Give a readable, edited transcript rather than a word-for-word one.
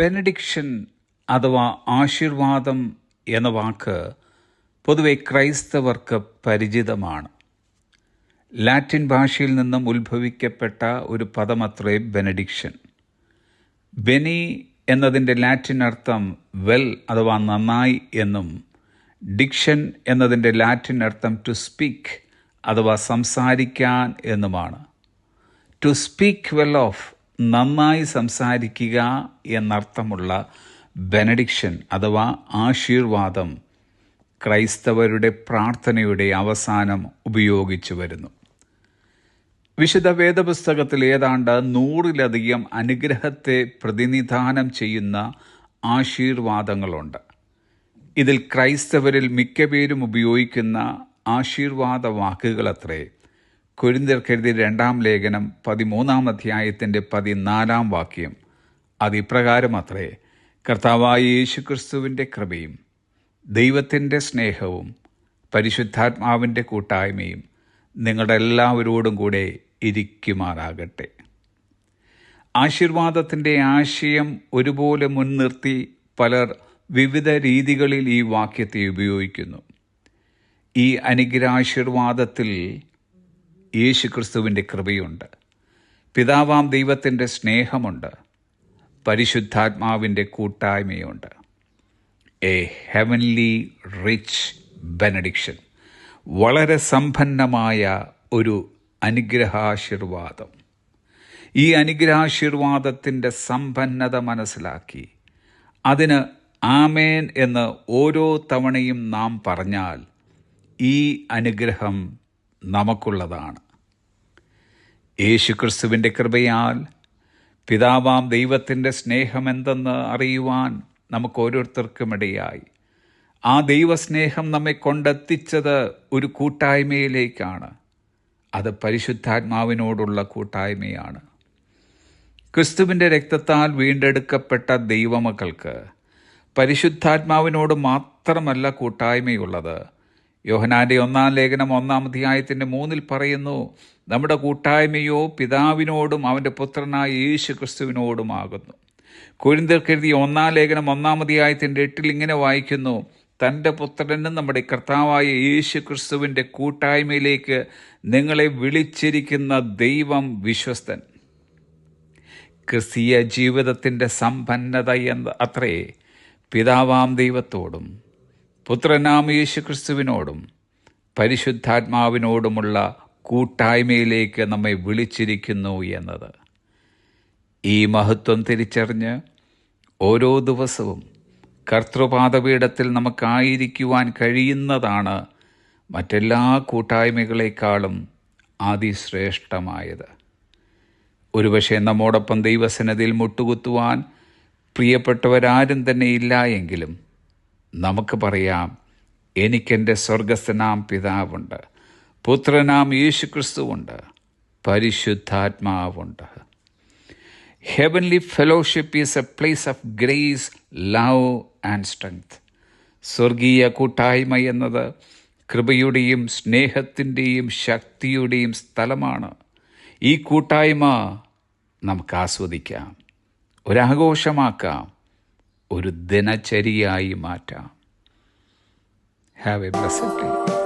Benediction അഥവാ ആശീർവാദം എന്ന വാക്ക് പൊതുവെ ക്രൈസ്തവർക്ക് പരിചിതമാണ്. ലാറ്റിൻ ഭാഷയിൽ നിന്നും ഉത്ഭവിക്കപ്പെട്ട ഒരു പദമത്രേ ബെനഡിക്ഷൻ. ബെനി എന്നതിൻ്റെ ലാറ്റിൻ അർത്ഥം വെൽ അഥവാ നന്നായി എന്നും ഡിക്ഷൻ എന്നതിൻ്റെ ലാറ്റിൻ അർത്ഥം ടു സ്പീക്ക് അഥവാ സംസാരിക്കാൻ എന്നുമാണ്. ടു സ്പീക്ക് വെൽ ഓഫ്, നന്നായി സംസാരിക്കുക എന്നർത്ഥമുള്ള ബെനഡിക്ഷൻ അഥവാ ആശീർവാദം ക്രൈസ്തവരുടെ പ്രാർത്ഥനയുടെ അവസാനം ഉപയോഗിച്ചു വരുന്നു. വിശുദ്ധ വേദപുസ്തകത്തിൽ ഏതാണ്ട് 100-ലധികം അനുഗ്രഹത്തെ പ്രതിനിധാനം ചെയ്യുന്ന ആശീർവാദങ്ങളുണ്ട്. ഇതിൽ ക്രൈസ്തവരിൽ മിക്കപേരും ഉപയോഗിക്കുന്ന ആശീർവാദ വാക്കുകളത്രേ കൊരിന്ത്യർക്കെഴുതിയ 2-ാം ലേഖനം 13-ാം അധ്യായത്തിൻ്റെ 14-ാം വാക്യം. അതിപ്രകാരമത്രേ: കർത്താവായ യേശുക്രിസ്തുവിൻ്റെ കൃപയും ദൈവത്തിൻ്റെ സ്നേഹവും പരിശുദ്ധാത്മാവിൻ്റെ കൂട്ടായ്മയും നിങ്ങളുടെ എല്ലാവരോടും കൂടെ ഇരിക്കുമാറാകട്ടെ. ആശീർവാദത്തിൻ്റെ ആശയം ഒരുപോലെ മുൻനിർത്തി പലർ വിവിധ രീതികളിൽ ഈ വാക്യത്തെ ഉപയോഗിക്കുന്നു. ഈ അനുഗ്രഹാശീർവാദത്തിൽ യേശുക്രിസ്തുവിൻ്റെ കൃപയുണ്ട്, പിതാവാം ദൈവത്തിൻ്റെ സ്നേഹമുണ്ട്, പരിശുദ്ധാത്മാവിൻ്റെ കൂട്ടായ്മയുണ്ട്. എ ഹെവൻലി റിച്ച് ബെനഡിക്ഷൻ, വളരെ സമ്പന്നമായ ഒരു അനുഗ്രഹാശീർവാദം. ഈ അനുഗ്രഹാശീർവാദത്തിൻ്റെ സമ്പന്നത മനസ്സിലാക്കി അതിന് ആമേൻ എന്ന് ഓരോ തവണയും നാം പറഞ്ഞാൽ ഈ അനുഗ്രഹം നമുക്കുള്ളതാണ്. യേശുക്രിസ്തുവിൻ്റെ കൃപയാൽ പിതാവാം ദൈവത്തിൻ്റെ സ്നേഹമെന്തെന്ന് അറിയുവാൻ നമുക്ക് ഓരോരുത്തർക്കും ഇടയായി. ആ ദൈവസ്നേഹം നമ്മെ കൊണ്ടെത്തിച്ചത് ഒരു കൂട്ടായ്മയിലേക്കാണ്. അത് പരിശുദ്ധാത്മാവിനോടുള്ള കൂട്ടായ്മയാണ്. ക്രിസ്തുവിൻ്റെ രക്തത്താൽ വീണ്ടെടുക്കപ്പെട്ട ദൈവമക്കൾക്ക് പരിശുദ്ധാത്മാവിനോട് മാത്രമല്ല കൂട്ടായ്മയുള്ളത്. യോഹന്നാൻ്റെ 1-ാം ലേഖനം 1-ാം അധ്യായത്തിൻ്റെ 3-ൽ പറയുന്നു: നമ്മുടെ കൂട്ടായ്മയോ പിതാവിനോടും അവൻ്റെ പുത്രനായ യേശു ക്രിസ്തുവിനോടുമാകുന്നു. കൊരിന്ത്യർക്കെഴുതിയ 1-ാം ലേഖനം 1-ാം അധ്യായത്തിൻ്റെ 8-ൽ ഇങ്ങനെ വായിക്കുന്നു: തൻ്റെ പുത്രനും നമ്മുടെ കർത്താവായ യേശു ക്രിസ്തുവിൻ്റെ കൂട്ടായ്മയിലേക്ക് നിങ്ങളെ വിളിച്ചിരിക്കുന്ന ദൈവം വിശ്വസ്തൻ. ക്രിസ്തീയ ജീവിതത്തിൻ്റെ സമ്പന്നത അത്രേ പിതാവാം ദൈവത്തോടും പുത്രനാം യേശു ക്രിസ്തുവിനോടും പരിശുദ്ധാത്മാവിനോടുമുള്ള കൂട്ടായ്മയിലേക്ക് നമ്മെ വിളിച്ചിരിക്കുന്നു എന്നത്. ഈ മഹത്വം തിരിച്ചറിഞ്ഞ് ഓരോ ദിവസവും കർത്തൃപാദപീഠത്തിൽ നമുക്കായിരിക്കുവാൻ കഴിയുന്നതാണ് മറ്റെല്ലാ കൂട്ടായ്മകളെക്കാളും അതിശ്രേഷ്ഠമായത്. ഒരുപക്ഷെ നമ്മോടൊപ്പം ദൈവസന്നിധിയിൽ മുട്ടുകുത്തുവാൻ പ്രിയപ്പെട്ടവരാരും തന്നെ ഇല്ല എങ്കിലും നമുക്ക് പറയാം: എനിക്കെൻ്റെ സ്വർഗസ്ഥനാം പിതാവുണ്ട്, പുത്രനാം യേശുക്രിസ്തുവുണ്ട്, പരിശുദ്ധാത്മാവുണ്ട്. Heavenly fellowship is a place of grace, love and strength. സ്വർഗീയ കൂട്ടായ്മ എന്നത് കൃപയുടെയും സ്നേഹത്തിൻ്റെയും ശക്തിയുടെയും സ്ഥലമാണ്. ഈ കൂട്ടായ്മ നമുക്ക് ആസ്വദിക്കാം, ഒരാഘോഷമാക്കാം, ഒരു ദിനചര്യയായി മാറ്റാം. Have a blessed day.